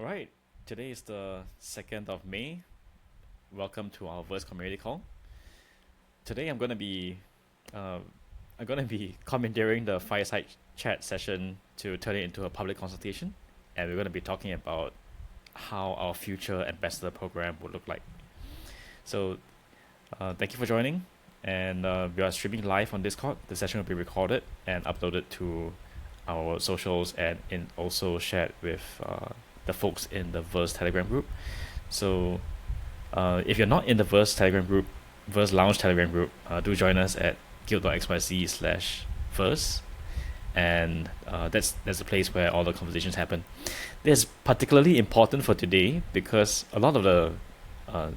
All right, today is the 2nd of May. Welcome to our Verse Community Call. Today uh, I'm gonna be commandeering the fireside chat session to turn it into a public consultation, and we're gonna be talking about how our future ambassador program would look like. So, thank you for joining, and we are streaming live on Discord. The session will be recorded and uploaded to our socials and also shared with the folks in the Verse Telegram group. So if you're not in the Verse Telegram group, Verse Lounge Telegram group, do join us at guild.xyz/verse, and that's the place where all the conversations happen. This is particularly important for today because a lot of the uh,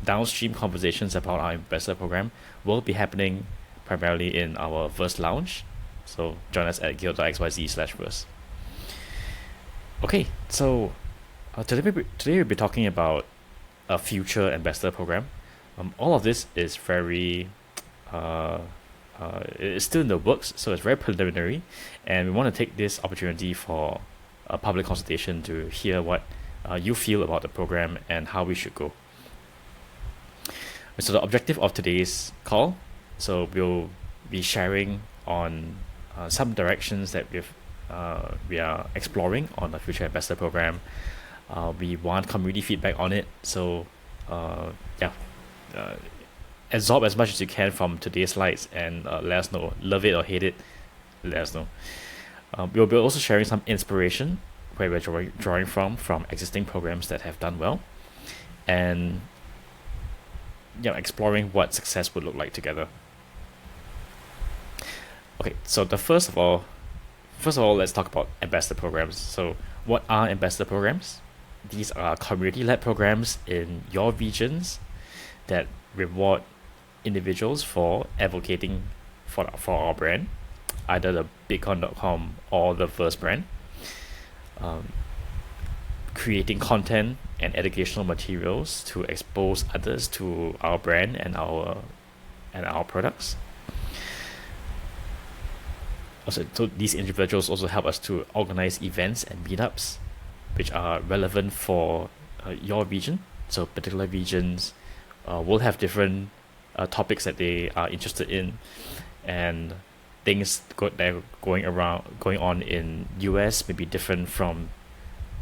downstream conversations about our ambassador program will be happening primarily in our Verse Lounge. So join us at guild.xyz/verse. Okay, so today we'll be talking about a future ambassador program. All of this is very uh, it's still in the works, so it's very preliminary, and we want to take this opportunity for a public consultation to hear what you feel about the program and how we should go. So the objective of today's call, so we'll be sharing on some directions that we are exploring on the future ambassador program. We want community feedback on it, so yeah, uh, absorb as much as you can from today's slides and let us know, love it or hate it, let us know. We'll be also sharing some inspiration where we're drawing from existing programs that have done well, and exploring what success would look like together. Okay, so first of all, let's talk about ambassador programs. So, what are ambassador programs? These are community-led programs in your regions that reward individuals for advocating for our brand, either the Bitcoin.com or the Verse brand, um, creating content and educational materials to expose others to our brand and our products. Also, so these individuals also help us to organize events and meetups which are relevant for your region. So particular regions will have different topics that they are interested in, and that are going on in US may be different from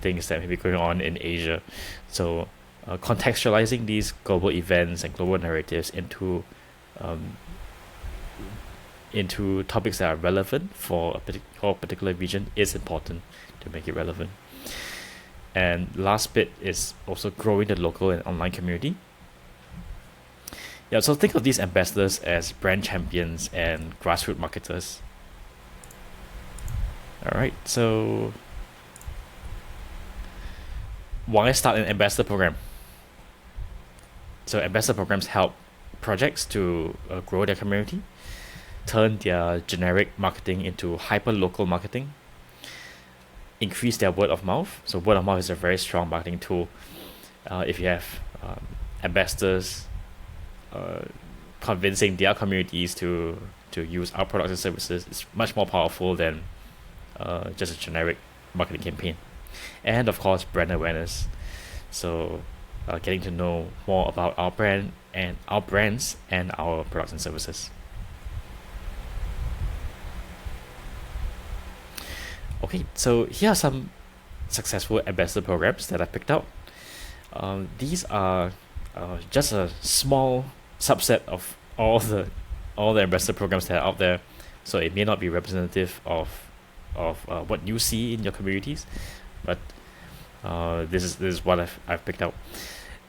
things that may be going on in Asia. So contextualizing these global events and global narratives um, into topics that are relevant for a particular region is important to make it relevant. And last bit is also growing the local and online community. Yeah, so think of these ambassadors as brand champions and grassroots marketers. All right, so why start an ambassador program? So ambassador programs help projects to grow their community, turn their generic marketing into hyper local marketing, increase their word of mouth. So word of mouth is a very strong marketing tool. If you have ambassadors convincing their communities to use our products and services, it's much more powerful than just a generic marketing campaign. And of course, brand awareness. So getting to know more about our brand and our brands and our products and services. Okay, so here are some successful ambassador programs that I picked out. These are just a small subset of all the ambassador programs that are out there, so it may not be representative of what you see in your communities, but this is what I've picked out,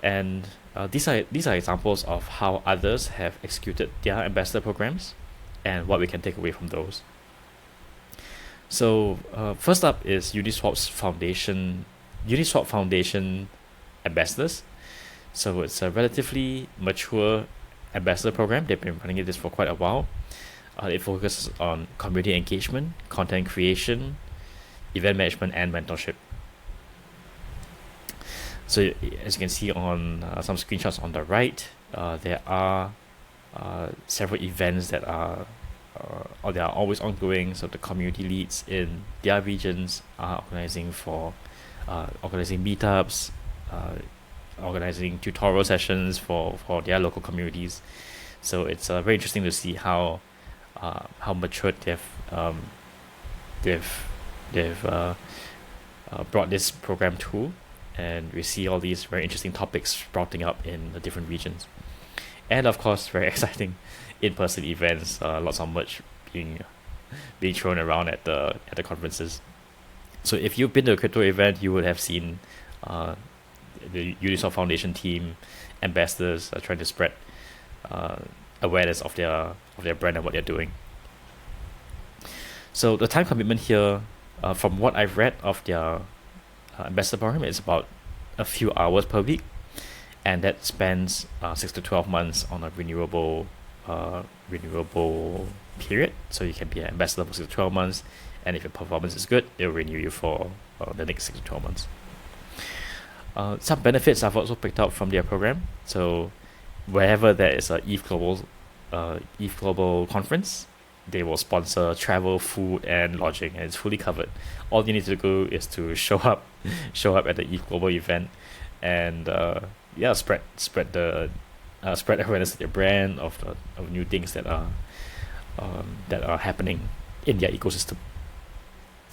and these are examples of how others have executed their ambassador programs, and what we can take away from those. So first up is Uniswap Foundation ambassadors. So it's a relatively mature ambassador program. They've been running this for quite a while. It focuses on community engagement, content creation, event management, and mentorship. So as you can see on some screenshots on the right, there are several events that are or they are always ongoing. So the community leads in their regions are organizing for organizing meetups, uh, organizing tutorial sessions for their local communities. So it's very interesting to see how matured they've they've brought this program to, and we see all these very interesting topics sprouting up in the different regions. And of course, very exciting in-person events. Lots of merch being thrown around at the conferences. So if you've been to a crypto event, you would have seen uh, the Uniswap Foundation team, ambassadors are trying to spread uh, awareness of their brand and what they're doing. So the time commitment here, from what I've read of their ambassador program, is about a few hours per week, and that spans 6 to 12 months on a renewable period. So you can be an ambassador for 6 to 12 months, and if your performance is good, they'll renew you for the next 6 to 12 months. Some benefits I've also picked up from their program. So wherever there is a ETH Global conference, they will sponsor travel, food, and lodging, and it's fully covered. All you need to do is to show up at the ETH Global event, and yeah, spread awareness of your brand, of new things that are happening in their ecosystem.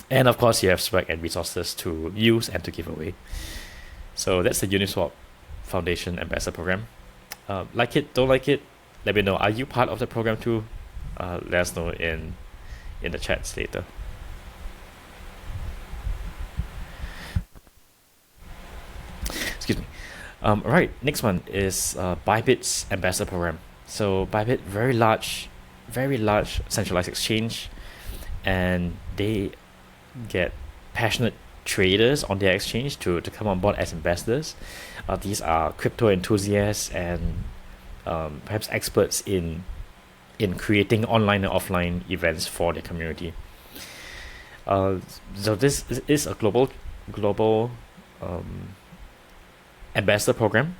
And of course, you have swag and resources to use and to give away. So that's the Uniswap Foundation Ambassador Program. Like it, don't like it, let me know. Are you part of the program too? Let us know in the chats later. Excuse me. All right, next one is Bybit's Ambassador Program. So Bybit, very large centralized exchange, and they get passionate traders on their exchange to come on board as ambassadors. These are crypto enthusiasts and perhaps experts in creating online and offline events for their community. So this is a global um, ambassador program,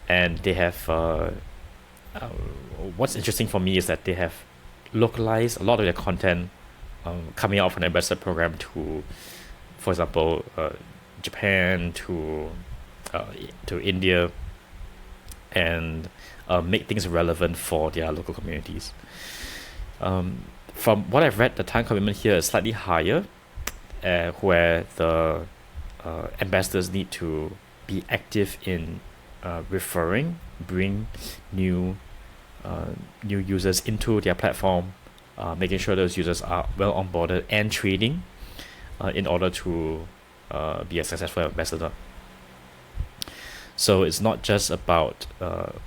and they have uh, what's interesting for me is that they have localized a lot of their content coming out from the ambassador program to, for example, Japan to India, and make things relevant for their local communities. From what I've read, the time commitment here is slightly higher, where the ambassadors need to be active in bring new new users into their platform, making sure those users are well onboarded and trading in order to be a successful ambassador. So it's not just about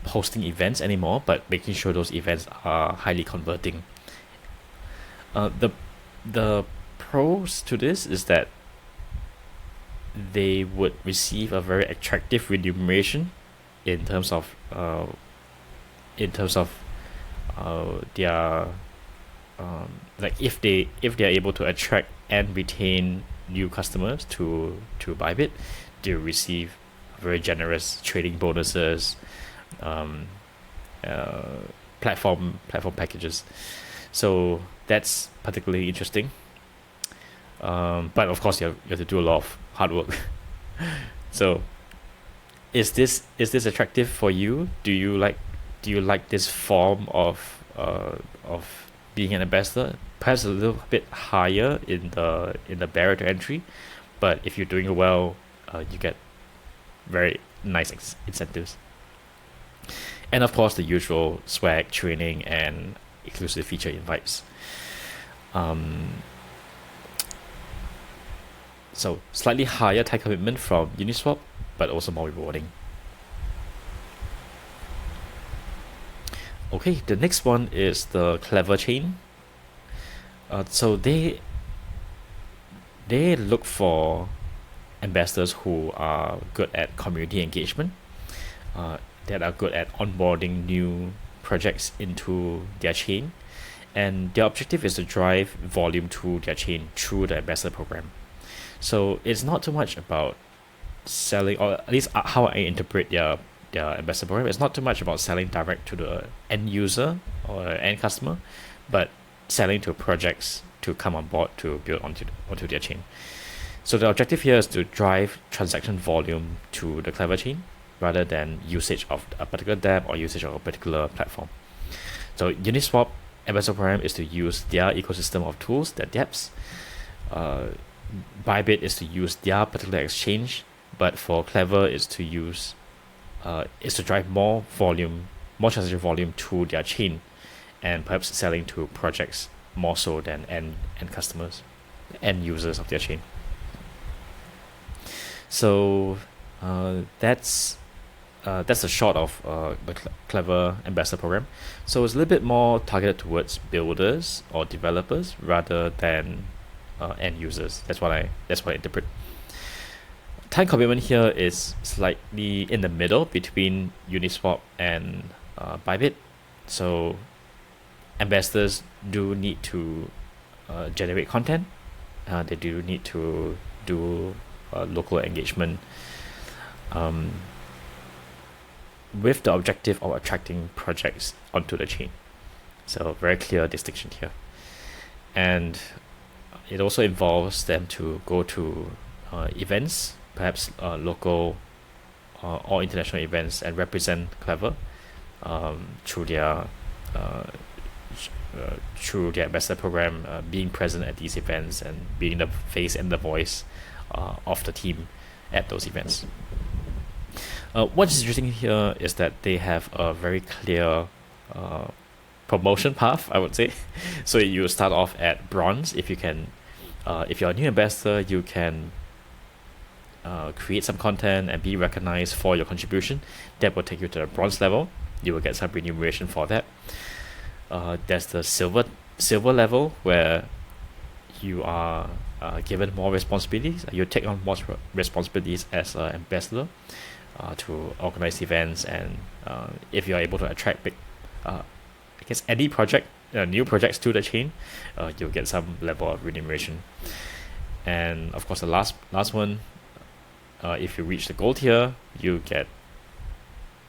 hosting events anymore, but making sure those events are highly converting. The pros to this is that they would receive a very attractive remuneration in terms of their like if they are able to attract and retain new customers to Bybit, they will receive very generous trading bonuses, um, uh, platform packages. So that's particularly interesting. But of course, you have to do a lot of hard work. So is this attractive for you? Do you like this form of being an ambassador? Perhaps a little bit higher in the barrier to entry, but if you're doing well, you get very nice incentives. And of course, the usual swag, training, and exclusive feature invites. Um, so slightly higher time commitment from Uniswap, but also more rewarding. Okay, the next one is the Clever Chain. So they look for ambassadors who are good at community engagement, that are good at onboarding new projects into their chain, and their objective is to drive volume to their chain through the ambassador program. So it's not too much about selling, or at least how I interpret their ambassador program. It's not too much about selling direct to the end user or end customer, but selling to projects to come on board to build onto their chain. So the objective here is to drive transaction volume to the Clever chain rather than usage of a particular dApp or usage of a particular platform. So Uniswap ambassador program is to use their ecosystem of tools, their dApps. Bybit is to use their particular exchange, but for Clever is to use is to drive more volume, more transaction volume to their chain, and perhaps selling to projects more so than end customers, end users of their chain. So that's a short of the Clever Ambassador program. So it's a little bit more targeted towards builders or developers rather than end users. That's what I interpret. Time commitment here is slightly in the middle between Uniswap and Bybit. So ambassadors do need to generate content. They do need to do local engagement with the objective of attracting projects onto the chain. So very clear distinction here. And it also involves them to go to events, perhaps local or international events, and represent Clever through their ambassador program, being present at these events and being the face and the voice of the team at those events. What's interesting here is that they have a very clear promotion path, I would say. So you start off at bronze. If you can, if you're a new ambassador, you can create some content and be recognized for your contribution. That will take you to the bronze level. You will get some remuneration for that. There's the silver level where you are given more responsibilities. You take on more responsibilities as an ambassador to organize events, and if you are able to attract big, I guess any project, new projects to the chain, you'll get some level of remuneration. And of course, the last one, if you reach the gold tier, you get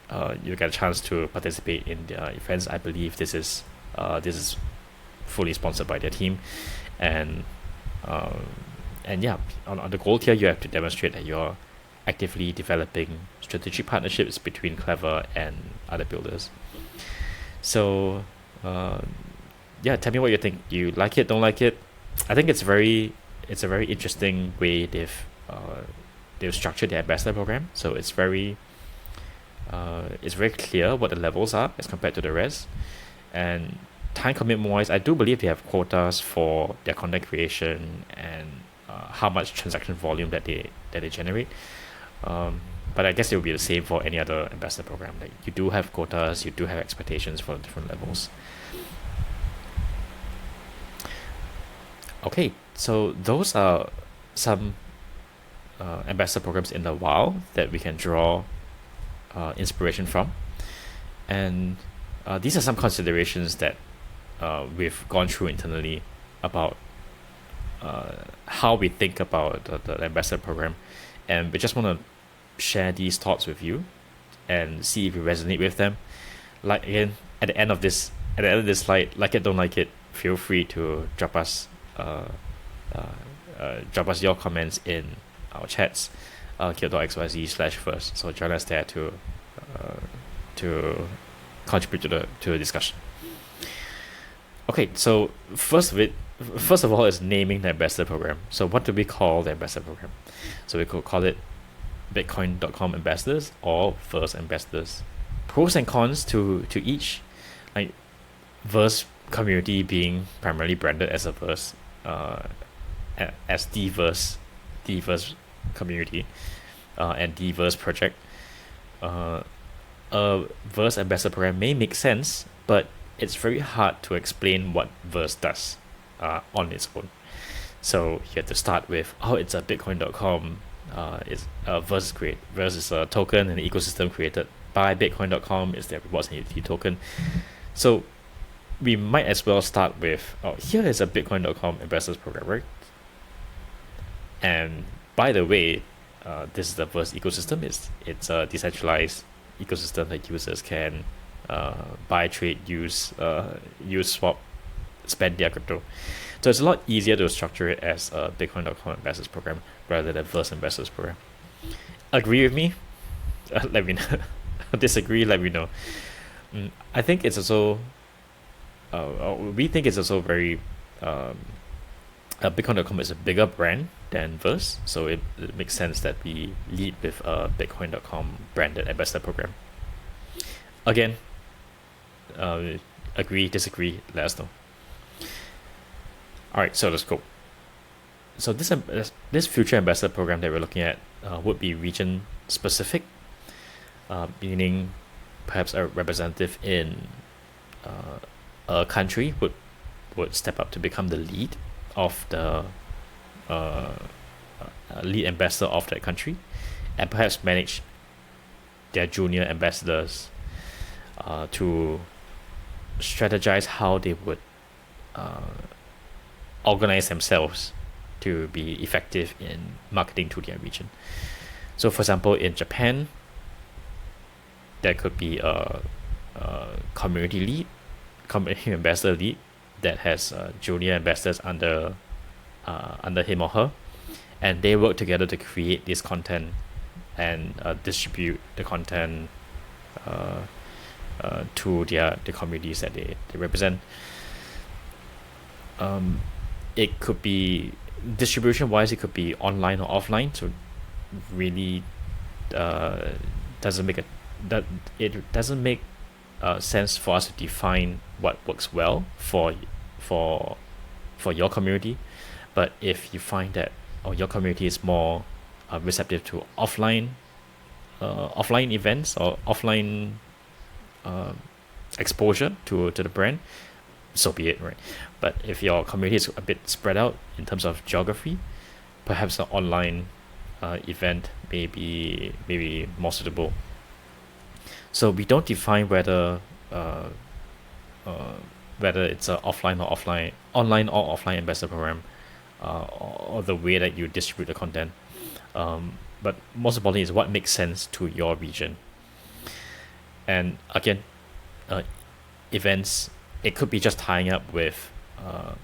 a chance to participate in the events. I believe this is fully sponsored by their team, and yeah, on the gold tier, you have to demonstrate that you're actively developing strategic partnerships between Clever and other builders. So yeah, tell me what you think. You like it, don't like it? I think it's a very interesting way they've structured the ambassador program. So it's very clear what the levels are as compared to the rest. And time commitment wise, I do believe they have quotas for their content creation and how much transaction volume that they generate. But I guess it will be the same for any other ambassador program. Like, you do have quotas, you do have expectations for different levels. Okay, so those are some ambassador programs in the wild that we can draw inspiration from, and these are some considerations that we've gone through internally about how we think about the ambassador program, and we just want to share these thoughts with you and see if you resonate with them. Like, again, at the end of this slide, like it, don't like it, feel free to drop us your comments in our chats, kyo.xyz/first. So join us there to contribute to the discussion. Okay, so first of all is naming the ambassador program. So what do we call the ambassador program? So we could call it Bitcoin.com ambassadors or Verse ambassadors. Pros and cons to each. Like, Verse community being primarily branded as a Verse, as the Verse community, and the Verse project. A Verse ambassador program may make sense, but it's very hard to explain what Verse does on its own. So you have to start with, it's a Bitcoin.com. It's Verse is a token and an ecosystem created by Bitcoin.com. Is their rewards and utility token. So we might as well start with, here is a Bitcoin.com ambassadors program, right? And by the way, this is the Verse ecosystem. It's a decentralized ecosystem that users can buy, trade, use, swap spend their crypto. So it's a lot easier to structure it as a Bitcoin.com investors program rather than Verse investors program. Agree with me? Let me know. Disagree? Let me know. I think it's also we think it's also very Bitcoin.com is a bigger brand than Verse, so it makes sense that we lead with a Bitcoin.com branded ambassador program. Again, agree, disagree, let us know. All right, so let's go. So this future ambassador program that we're looking at would be region specific, meaning perhaps a representative in a country would step up to become the lead of the lead ambassador of that country, and perhaps manage their junior ambassadors to strategize how they would organize themselves to be effective in marketing to their region. So, for example, in Japan, there could be a community lead, community ambassador lead that has junior ambassadors under him or her, and they work together to create this content and distribute the content to the communities that they represent. It could be distribution wise, it could be online or offline. So really doesn't make it doesn't make sense for us to define what works well for your community. But if you find that your community is more receptive to offline events or offline exposure to the brand, so be it, right? But if your community is a bit spread out in terms of geography, perhaps an online event may be more suitable. So we don't define whether it's a offline or online or offline ambassador program, or the way that you distribute the content. But most importantly is what makes sense to your region. And again, events, it could be just tying up with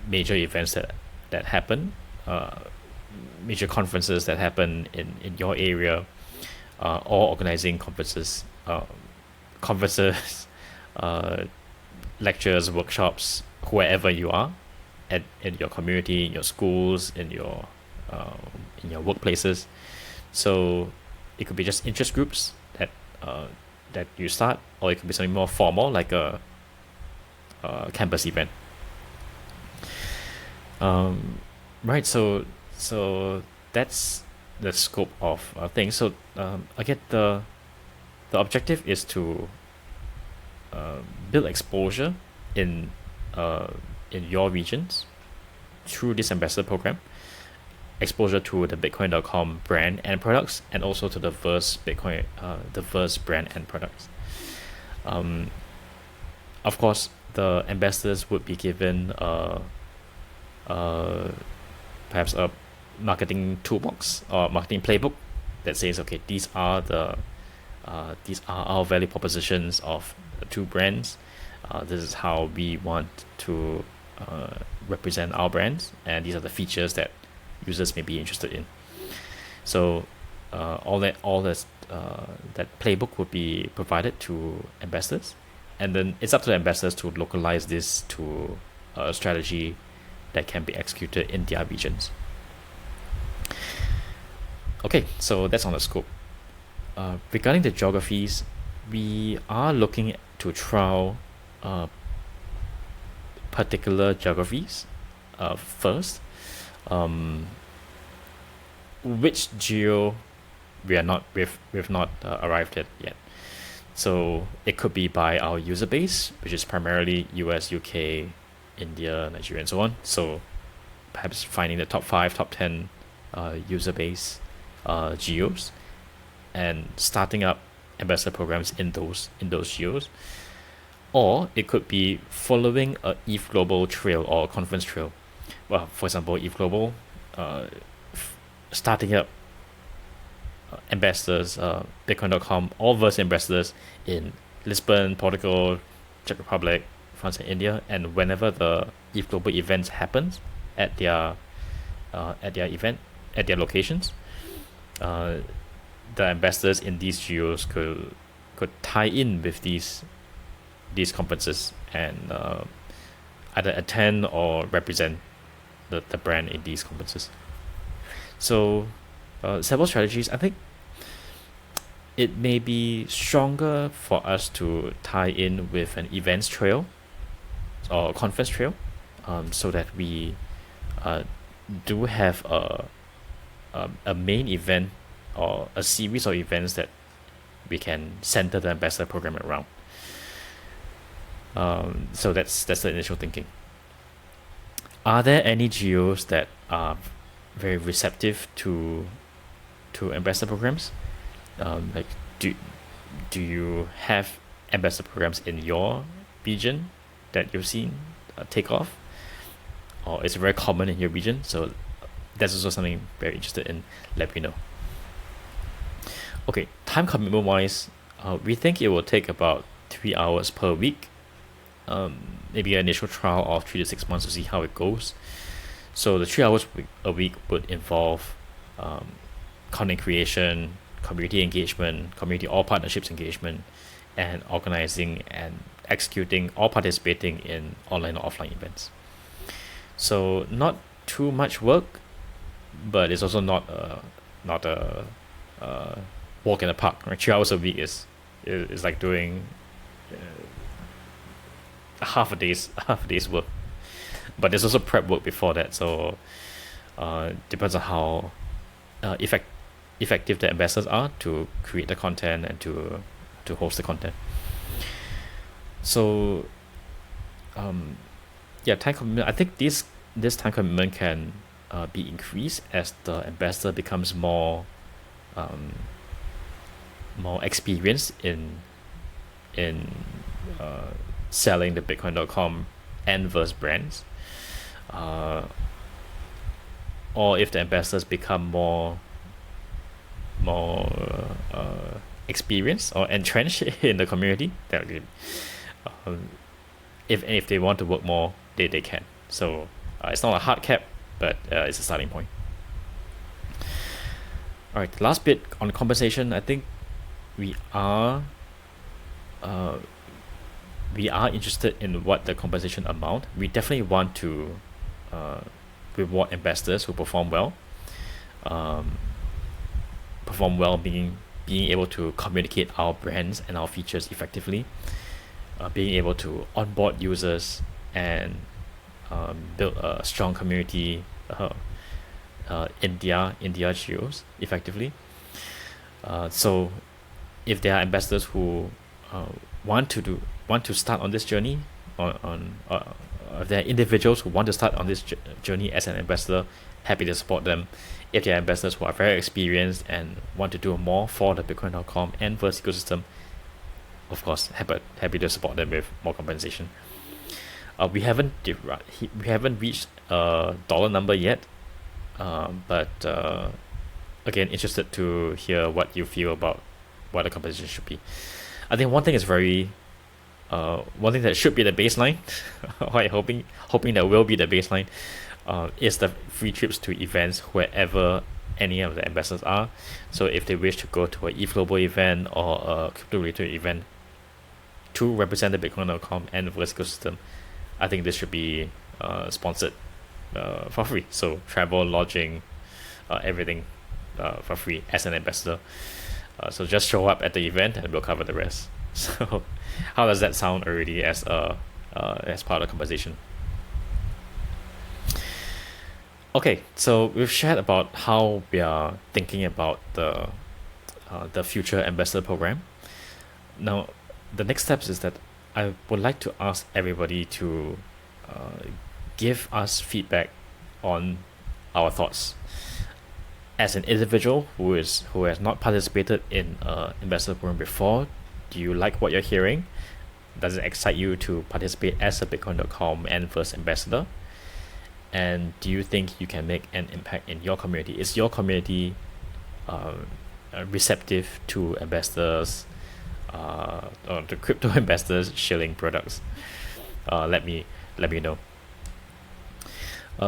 major events that happen, major conferences that happen in your area, or organizing conferences, lectures, workshops, wherever you are, in your community, in your schools, in your workplaces. So it could be just interest groups that you start, or it could be something more formal like a campus event. Right. So that's the scope of things. So again, the objective is to build exposure in your regions through this ambassador program, exposure to the Bitcoin.com brand and products, and also to the Verse brand and products. Of course, the ambassadors would be given perhaps a marketing toolbox or marketing playbook that says, okay, these are our value propositions of the two brands. This is how we want to represent our brands, and these are the features that users may be interested in. So all that playbook would be provided to ambassadors, and then it's up to the ambassadors to localize this to a strategy that can be executed in their regions. Okay, so that's on the scope. Regarding the geographies, we are looking to trial particular geographies first. Which geo we've not arrived at yet. So it could be by our user base, which is primarily US, UK, India, Nigeria, and so on. So perhaps finding the top 5, top 10 user base geos, and starting up ambassador programs in those geos. Or it could be following a ETH Global trail or conference trail. Well, for example, ETH Global starting up ambassadors, Bitcoin.com, all Verse ambassadors in Lisbon, Portugal, Czech Republic, France and India, and whenever the Eve Global events happens at their event at their locations, uh, the ambassadors in these geos could tie in with these conferences and either attend or represent the brand in these conferences. So several strategies. I think it may be stronger for us to tie in with an events trail or conference trail, so that we uh, do have a main event or a series of events that we can center the ambassador program around. So that's the initial thinking. Are there any geos that are very receptive to ambassador programs? Like, do you have ambassador programs in your region that you've seen take off, or is it very common in your region? So that's also something very interested in. Let me know. Okay, time commitment wise, we think it will take about 3 hours per week. Maybe an initial trial of 3 to 6 months to see how it goes. So the 3 hours a week would involve content creation, community engagement, community all partnerships engagement, and organizing and executing or participating in online or offline events. So not too much work, but it's also not a walk in the park. Right? 3 hours a week is like doing half a day's work. But there's also prep work before that. So depends on how effective the ambassadors are to create the content and to host the content. So time commitment. I think this time commitment can be increased as the ambassador becomes more experienced in selling the Bitcoin.com and verse brands, or if the ambassadors become more experienced or entrenched in the community, that if they want to work more, they can. So it's not a hard cap, but it's a starting point. All right, the last bit on compensation. I think we are interested in what the compensation amount. We definitely want to reward ambassadors who perform well. Perform well being able to communicate our brands and our features effectively, being able to onboard users and build a strong community in their geos effectively. So if there are ambassadors who want to start on this journey, if there are individuals who want to start on this journey as an ambassador, happy to support them. If there are ambassadors who are very experienced and want to do more for the Bitcoin.com and Verse ecosystem, of course, happy to support them with more compensation. We haven't reached a dollar number yet, but again, interested to hear what you feel about what the compensation should be. I think one thing that should be the baseline, or hoping that will be the baseline, is the free trips to events wherever any of the ambassadors are. So if they wish to go to a Eve Global event or a crypto-related event to represent the Bitcoin.com and the Verse ecosystem, I think this should be sponsored for free. So travel, lodging, everything for free as an ambassador. So just show up at the event and we'll cover the rest. So how does that sound already as part of the conversation? Okay, so we've shared about how we are thinking about the future ambassador program. Now, the next steps is that I would like to ask everybody to give us feedback on our thoughts. As an individual who has not participated in an ambassador program before, do you like what you're hearing? Does it excite you to participate as a Bitcoin.com and Verse ambassador? And do you think you can make an impact in your community? Is your community receptive to ambassadors, or to crypto ambassadors shilling products? let me know.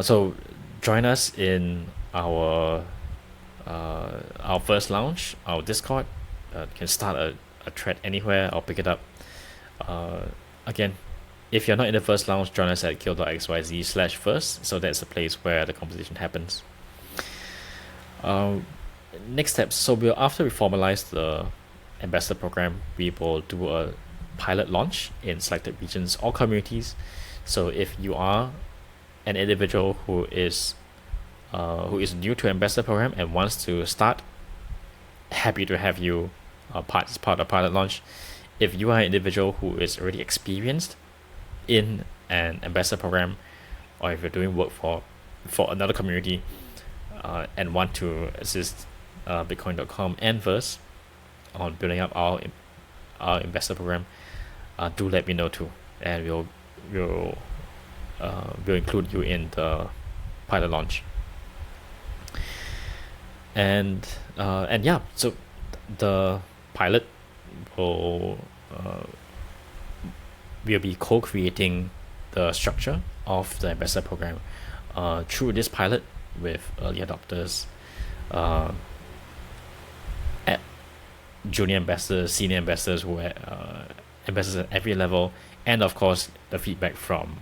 So join us in our first launch, our Discord. Can start a thread anywhere. I'll pick it up. Uh, Again, if you're not in the first launch, join us at guild.xyz/first. So that's the place where the conversation happens. Next steps. So after we formalize the ambassador program, we will do a pilot launch in selected regions or communities. So if you are an individual who is new to ambassador program and wants to start, happy to have you part of the pilot launch. If you are an individual who is already experienced in an ambassador program, or if you're doing work for another community and want to assist Bitcoin.com and Verse on building up our investor program, do let me know too, and we'll include you in the pilot launch. And yeah, so the pilot will we'll be co-creating the structure of the ambassador program through this pilot with early adopters, at junior ambassadors, senior ambassadors, who are ambassadors at every level, and of course the feedback from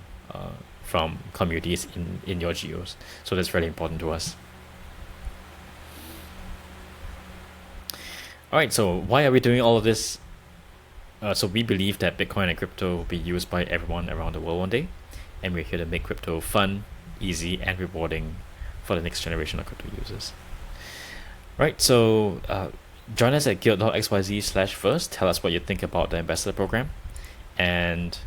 communities in your geos. So that's really important to us. All right, so why are we doing all of this? So we believe that Bitcoin and crypto will be used by everyone around the world one day, and we're here to make crypto fun, easy, and rewarding for the next generation of crypto users. Right, so join us at guild.xyz/first. Tell us what you think about the ambassador program, and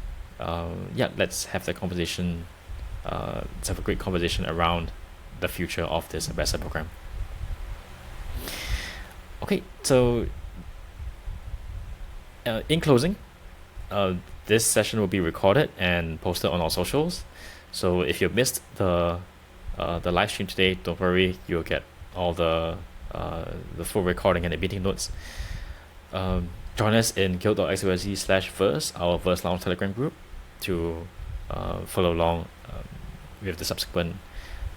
yeah, let's have the conversation. Let's have a great conversation around the future of this ambassador program. Okay, so in closing, this session will be recorded and posted on our socials. So if you missed the live stream today, don't worry, you'll get all the full recording and the meeting notes. Join us in guild.xyz/verse, our Verse Lounge Telegram group, to follow along with the subsequent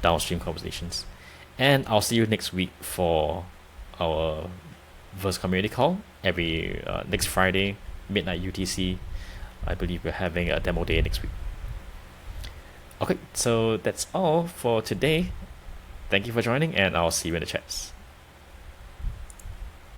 downstream conversations. And I'll see you next week for our Verse community call every next Friday, midnight UTC. I believe we're having a demo day next week. Okay, so that's all for today. Thank you for joining, and I'll see you in the chats.